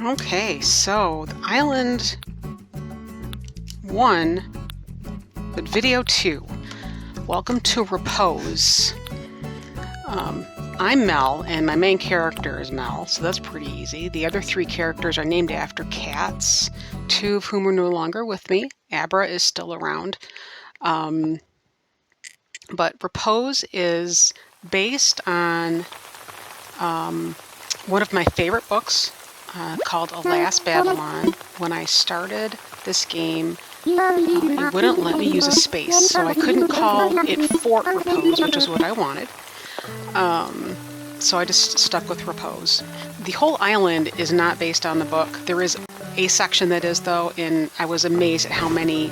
Okay, so the Island 1, but Video 2. Welcome to Repose. I'm Mel, and my main character is Mel, so that's pretty easy. The other 3 characters are named after cats, 2 of whom are no longer with me. Abra is still around. But Repose is based on one of my favorite books called Alas Babylon. When I started this game, it wouldn't let me use a space, so I couldn't call it Fort Repose, which is what I wanted. So I just stuck with Repose. The whole island is not based on the book. There is a section that is, though, and I was amazed at how many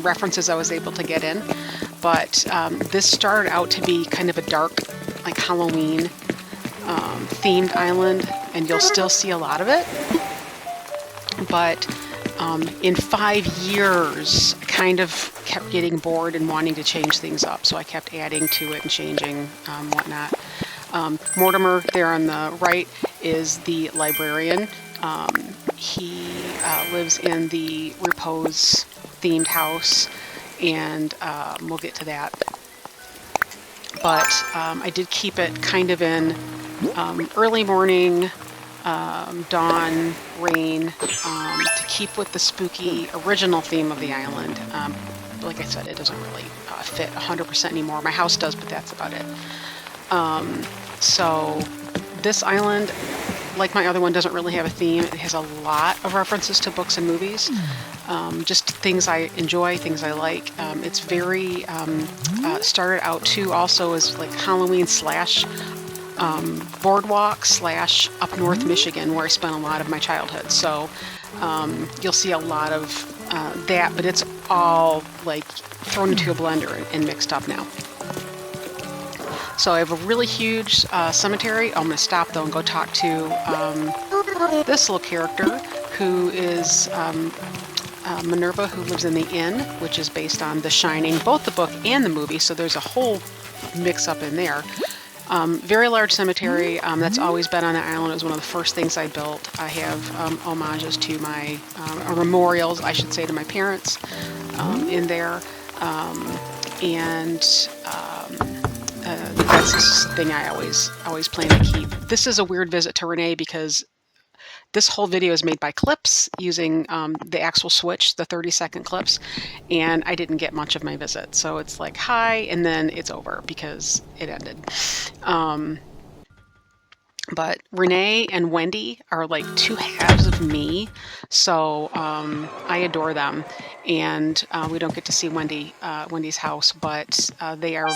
references I was able to get in. But this started out to be kind of a dark, like Halloween themed island, and you'll still see a lot of it. But in 5 years, I kind of kept getting bored and wanting to change things up, so I kept adding to it and changing whatnot. Mortimer there on the right is the librarian. He lives in the Repose themed house, and we'll get to that. But I did keep it kind of in early morning, dawn, rain, to keep with the spooky original theme of the island. Like I said, it doesn't really fit 100% anymore. My house does, but that's about it. So this island, like my other one, doesn't really have a theme. It has a lot of references to books and movies. Just things I enjoy, things I like. It's very, started out too also as like Halloween slash boardwalk slash up north Michigan, where I spent a lot of my childhood. So you'll see a lot of that, but it's all like thrown into a blender and mixed up now. So I have a really huge cemetery. I'm going to stop though and go talk to this little character who is Minerva, who lives in the inn, which is based on The Shining, both the book and the movie. So there's a whole mix up in there. Very large cemetery that's always been on the island. It was one of the first things I built. I have homages to my, or memorials, I should say, to my parents in there. That's this thing I always plan to keep. This is a weird visit to Renee because this whole video is made by clips using the actual switch, the 30-second clips, and I didn't get much of my visit. So it's like, hi, and then it's over because it ended. But Renee and Wendy are like 2 halves of me, so I adore them. And we don't get to see Wendy's house, but they are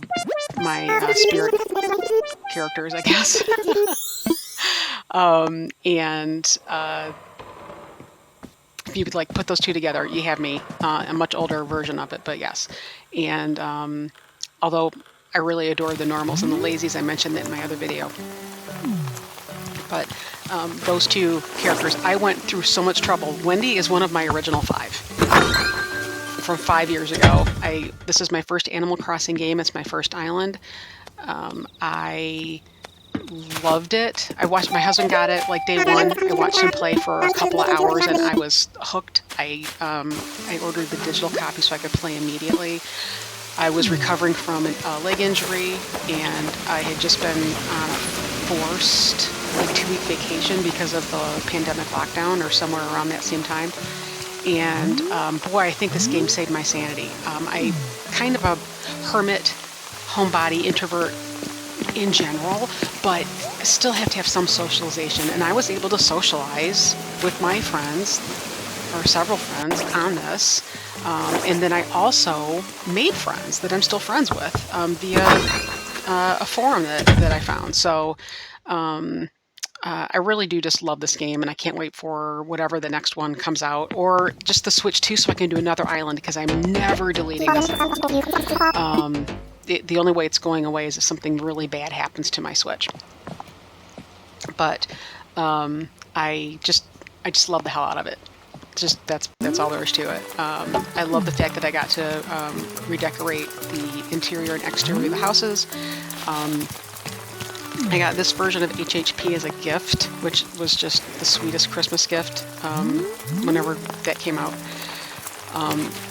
my spirit characters, I guess. If you could like put those 2 together, you have me, a much older version of it, but yes. And although I really adore the normals and the lazies, I mentioned that in my other video. But those 2 characters, I went through so much trouble. Wendy is one of my original 5 from 5 years ago. This is my first Animal Crossing game. It's my first island. I loved it. My husband got it like day 1. I watched him play for a couple of hours and I was hooked. I ordered the digital copy so I could play immediately. I was recovering from a leg injury, and I had just been on a forced like 2-week vacation because of the pandemic lockdown, or somewhere around that same time. And boy, I think this game saved my sanity. I kind of a hermit, homebody, introvert in general, but I still have to have some socialization, and I was able to socialize with my friends, or several friends, on this. And then I also made friends that I'm still friends with via a forum that I found. So I really do just love this game, and I can't wait for whatever the next one comes out, or just the Switch 2 so I can do another island, because I'm never deleting this island. The only way it's going away is if something really bad happens to my Switch. But I just love the hell out of it. That's all there is to it. I love the fact that I got to redecorate the interior and exterior of the houses. I got this version of HHP as a gift, which was just the sweetest Christmas gift whenever that came out.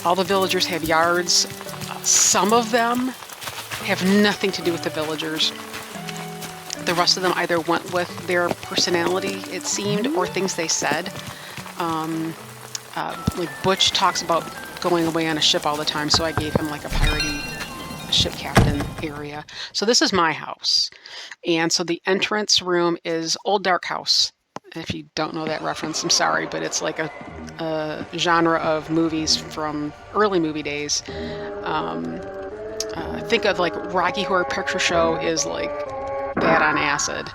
All the villagers have yards. Some of them have nothing to do with the villagers. The rest of them either went with their personality, it seemed, or things they said. Like Butch talks about going away on a ship all the time, so I gave him like a piratey ship captain area. So this is my house. And so the entrance room is Old Dark House. If you don't know that reference, I'm sorry, but it's like a genre of movies from early movie days. Think of like Rocky Horror Picture Show is like that on acid,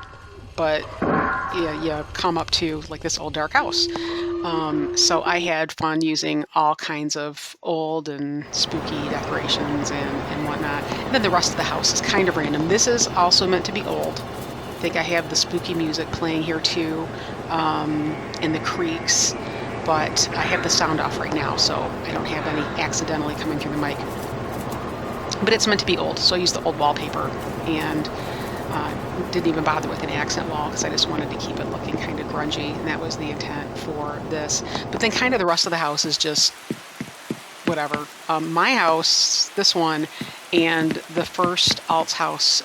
but yeah, you come up to like this old dark house. So I had fun using all kinds of old and spooky decorations and whatnot. And then the rest of the house is kind of random. This is also meant to be old. I think I have the spooky music playing here too, in the creaks, but I have the sound off right now, so I don't have any accidentally coming through the mic. But it's meant to be old, so I used the old wallpaper and didn't even bother with an accent wall because I just wanted to keep it looking kind of grungy, and that was the intent for this. But then kind of the rest of the house is just whatever. My house, this one, and the first Alt's house,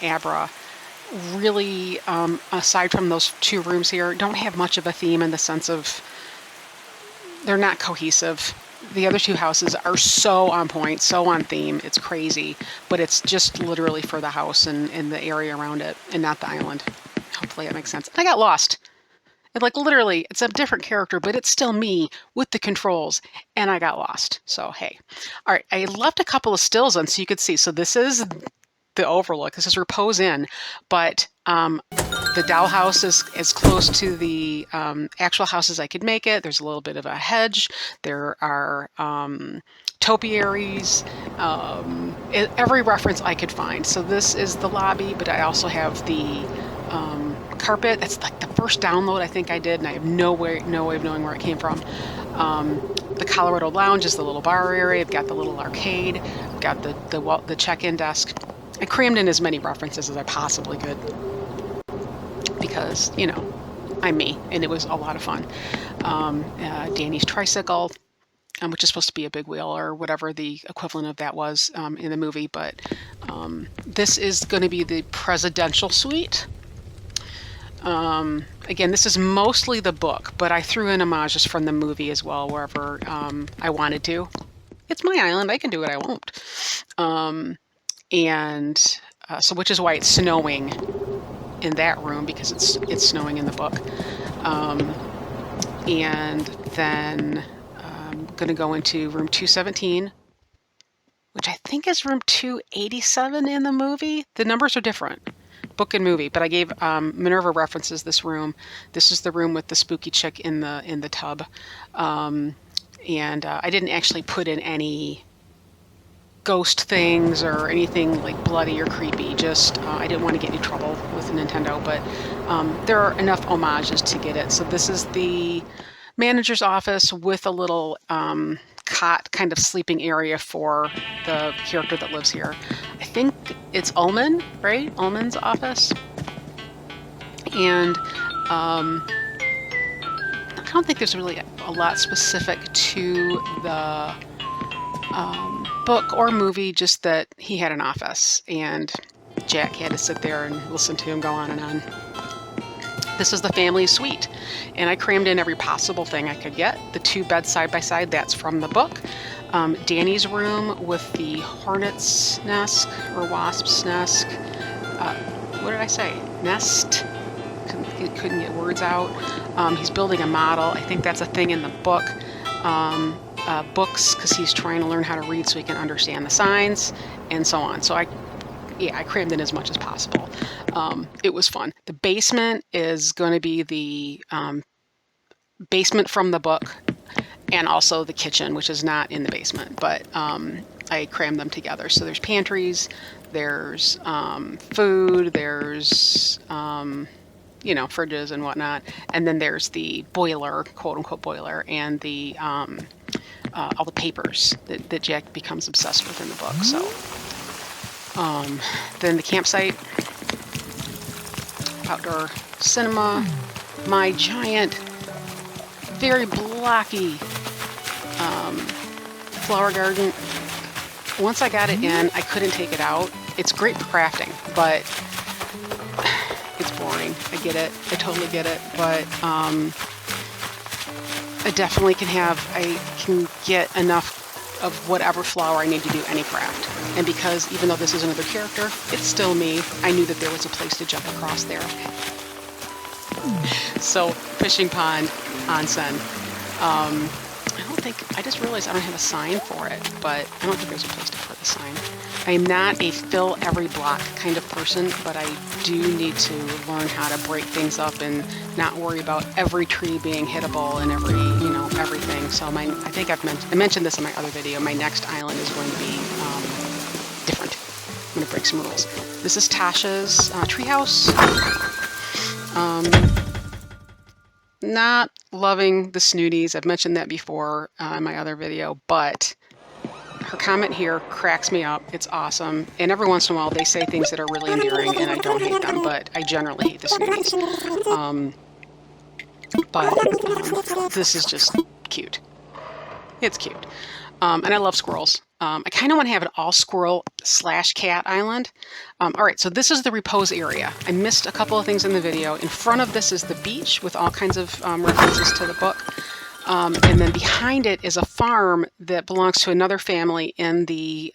Abra, really, aside from those two rooms here, don't have much of a theme in the sense of they're not cohesive. The other two houses are so on point, so on theme. It's crazy, but it's just literally for the house and the area around it and not the island. Hopefully that makes sense. I got lost. And like literally, it's a different character, but it's still me with the controls, and I got lost. So, hey. All right, I left a couple of stills on so you could see. So this is the overlook. This is Repose Inn, but the dollhouse is as close to the actual house as I could make it. There's a little bit of a hedge. There are topiaries, every reference I could find. So this is the lobby, but I also have the carpet. That's like the first download I think I did, and I have no way of knowing where it came from. The Colorado Lounge is the little bar area. I've got the little arcade. I've got the check-in desk. I crammed in as many references as I possibly could because, you know, I'm me, and it was a lot of fun. Danny's tricycle, which is supposed to be a big wheel or whatever the equivalent of that was in the movie, but this is going to be the presidential suite. Again, this is mostly the book, but I threw in homages from the movie as well, wherever I wanted to. It's my island. I can do what I want. So which is why it's snowing in that room, because it's snowing in the book. And then I'm going to go into room 217, which I think is room 287 in the movie. The numbers are different, book and movie, but I gave Minerva references this room. This is the room with the spooky chick in the tub. And I didn't actually put in any ghost things or anything like bloody or creepy. Just I didn't want to get in trouble with Nintendo, but there are enough homages to get it. So this is the manager's office with a little cot kind of sleeping area for the character that lives here. I think it's Ullman, right? Ullman's office. And I don't think there's really a lot specific to the book or movie, just that he had an office and Jack had to sit there and listen to him go on and on. This is the family suite, and I crammed in every possible thing I could get. The two beds side by side, that's from the book. Danny's room with the hornet's nest or wasp's nest. What did I say? Nest? Couldn't get words out. He's building a model. I think that's a thing in the book. Books, because he's trying to learn how to read so he can understand the signs, and so on. So I crammed in as much as possible. It was fun. The basement is going to be the basement from the book, and also the kitchen, which is not in the basement, but I crammed them together. So there's pantries, there's food, there's fridges and whatnot, and then there's the boiler, quote unquote boiler, and the all the papers that Jack becomes obsessed with in the book. So then the campsite, outdoor cinema, my giant, very blocky flower garden. Once I got it in, I couldn't take it out. It's great for crafting, but it's boring. I get it. I totally get it. But I definitely I can get enough of whatever flower I need to do any craft. And because even though this is another character, it's still me, I knew that there was a place to jump across there. So, fishing pond, onsen. I just realized I don't have a sign for it, but I don't think there's a place to put a sign. I am not a fill every block kind of person, but I do need to learn how to break things up and not worry about every tree being hittable and everything. So I think I mentioned this in my other video. My next island is going to be different. I'm going to break some rules. This is Tasha's treehouse. Not loving the snooties. I've mentioned that before in my other video, but her comment here cracks me up. It's awesome. And every once in a while they say things that are really endearing and I don't hate them, but I generally hate the snooties. But this is just cute. It's cute. And I love squirrels. I kind of want to have an all squirrel / cat island. All right, so this is the repose area. I missed a couple of things in the video. In front of this is the beach with all kinds of references to the book. And then behind it is a farm that belongs to another family in the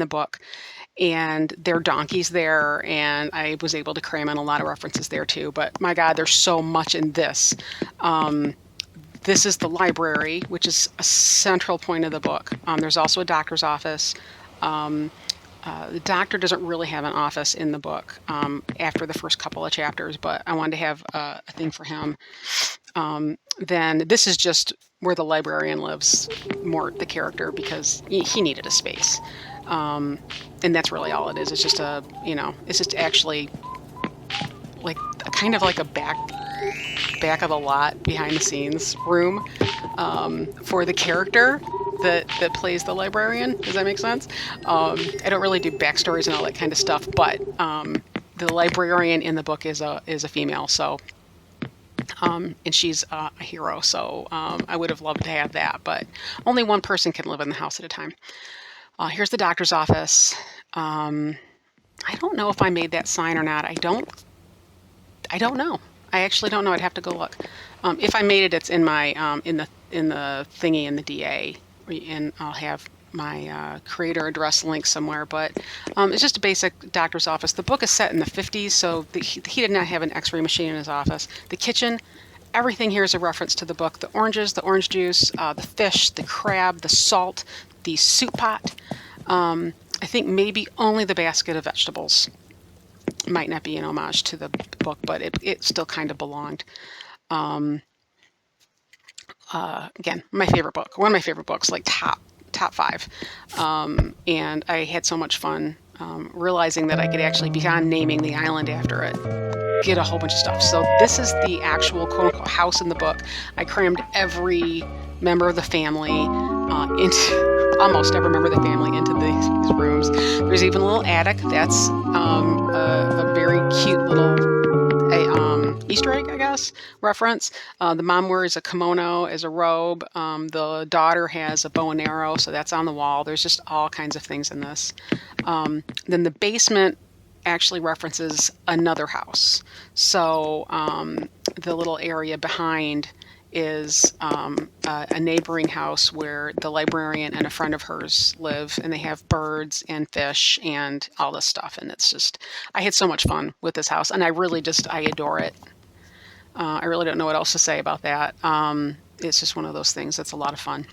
book. And there are donkeys there, and I was able to cram in a lot of references there too. But my God, there's so much in this. This is the library, which is a central point of the book. There's also a doctor's office. The doctor doesn't really have an office in the book after the first couple of chapters, but I wanted to have a thing for him. Then this is just where the librarian lives, Mort, the character, because he needed a space. And that's really all it is. It's just it's just actually like kind of like a back of the lot, behind the scenes room for the character that plays the librarian. Does that make sense? I don't really do backstories and all that kind of stuff, but the librarian in the book is a female, so and she's a hero, so I would have loved to have that, but only one person can live in the house at a time. Here's the doctor's office. I don't know if I made that sign or not. I don't know. I actually don't know. I'd have to go look. If I made it, it's in my in the thingy in the DA, and I'll have my creator address link somewhere. But it's just a basic doctor's office. The book is set in the 50s, so he did not have an X-ray machine in his office. The kitchen, everything here is a reference to the book. The oranges, the orange juice, the fish, the crab, the salt, the soup pot. I think maybe only the basket of vegetables might not be an homage to the book, but it still kind of belonged. Again, my favorite book, one of my favorite books, like top 5. And I had so much fun realizing that I could actually, beyond naming the island after it, get a whole bunch of stuff. So this is the actual quote-unquote house in the book. I crammed every member of the family almost every member of the family into these rooms. There's even a little attic. That's a very cute little Easter egg, I guess, reference. The mom wears a kimono as a robe. The daughter has a bow and arrow, so that's on the wall. There's just all kinds of things in this. Then the basement actually references another house. So the little area behind is a neighboring house where the librarian and a friend of hers live, and they have birds and fish and all this stuff. And it's just, I had so much fun with this house, and I adore it. I really don't know what else to say about that. It's just one of those things that's a lot of fun.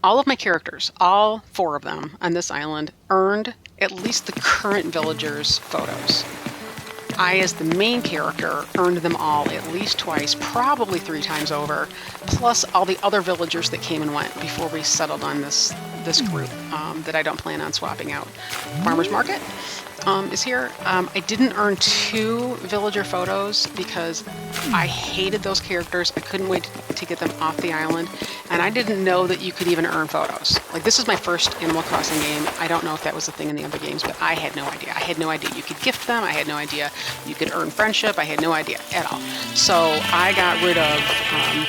All of my characters, all 4 of them on this island, earned at least the current villagers' photos. I, as the main character, earned them all at least twice, probably 3 times over, plus all the other villagers that came and went before we settled on this group that I don't plan on swapping out. Farmer's Market. is here. I didn't earn 2 villager photos because I hated those characters. I couldn't wait to get them off the island, and I didn't know that you could even earn photos. Like, this is my first Animal Crossing game. I don't know if that was a thing in the other games, but I had no idea. I had no idea you could gift them. I had no idea you could earn friendship. I had no idea at all. So I got rid of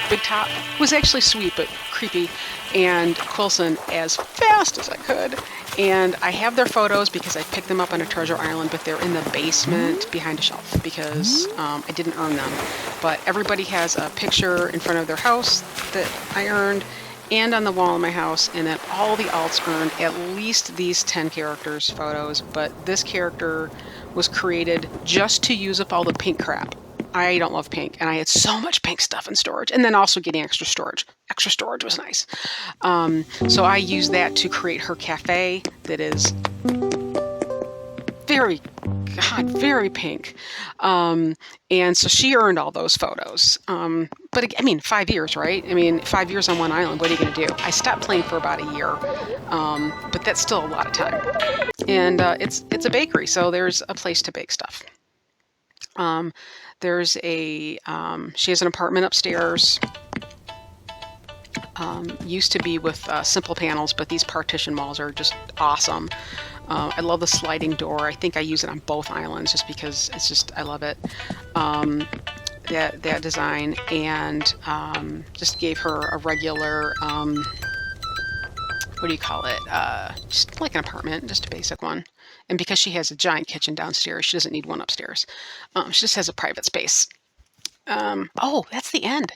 Big Top, who was actually sweet but creepy, and Quilson as fast as I could. And I have their photos because I picked them up on a treasure island, but they're in the basement behind a shelf because I didn't earn them. But everybody has a picture in front of their house that I earned, and on the wall in my house, and then all the alts earned at least these 10 characters photos. But this character was created just to use up all the pink crap. I don't love pink, and I had so much pink stuff in storage, and then also getting extra storage. Extra storage was nice. So I used that to create her cafe that is very pink. And so she earned all those photos. But I mean, 5 years, right? I mean, 5 years on one island, what are you going to do? I stopped playing for about a year, but that's still a lot of time. And it's a bakery, so there's a place to bake stuff. There's she has an apartment upstairs. Used to be with simple panels, but these partition walls are just awesome. I love the sliding door. I think I use it on both islands just because I love it. That design, and just gave her a regular, what do you call it? Just like an apartment, just a basic one. And because she has a giant kitchen downstairs, she doesn't need one upstairs. She just has a private space. Oh, that's the end.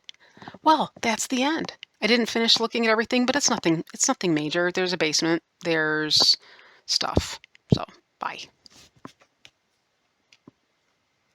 Well, that's the end. I didn't finish looking at everything, but it's nothing major. There's a basement. There's stuff. So, bye.